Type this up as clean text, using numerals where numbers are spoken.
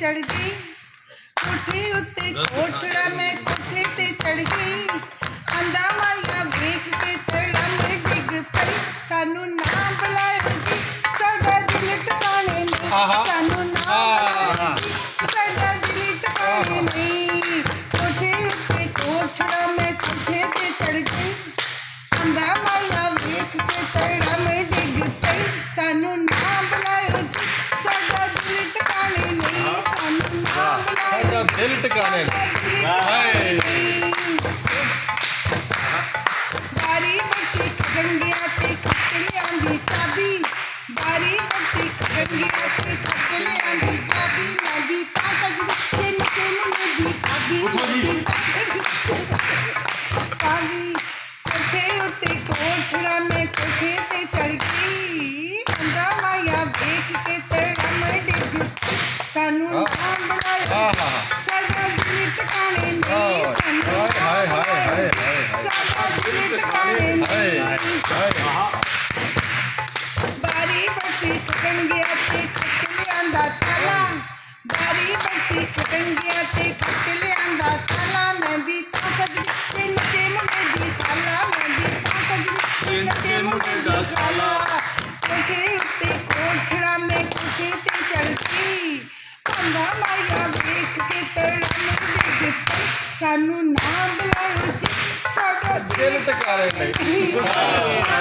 चढ़ गई कोठे उत्ते कोठड़ा मैं कोठे ते चढ़ गई आंदा माया वेख के तड़ा में डिग पई सानू ना बुलाए जी साडा दिल टकाने नहीं सानू ना बुलाए जी साडा दिल टकाने नहीं कोठे उत्ते कोठड़ा मैं कोठे ते चढ़ गई आंदा माया वेख के तड़ा में डिग पई सानू ना बुलाए जी साडा दिल टकाने नहीं सानू ना बुलाए दिल टकाने बारी बरसी खगन गया ते खट लियांदी चाबी बारी बरसी खगन गया ते खट लियांदी चाबी मैं दी ता सजदी ते नके मुंडे दी भाभी काली कोठे उत्ते कोठड़ा में कोठे ते चढ़ गई अंदा माया वेख के तड़ा में डिग सानू ना बुलाए साडा दिल टकाने नहीं सानू साडा दिल टकाने नहीं बारी बरसी खगन गया ते खट लियांदा ताला बारी बरसी खगन गया ते खट लियांदा ताला मैं दी ता सजदी ते नचे मुंडे दी खाला मैं दी ता सजदी ते नचे मुंडे दी खाला कोठे उत्ते कोठड़ा में कोठे ते चढ़ गई आंदा माया वेख के तड़ा में डिग पई सानू ना बुलाओ जी साडा दिल टकाने नहीं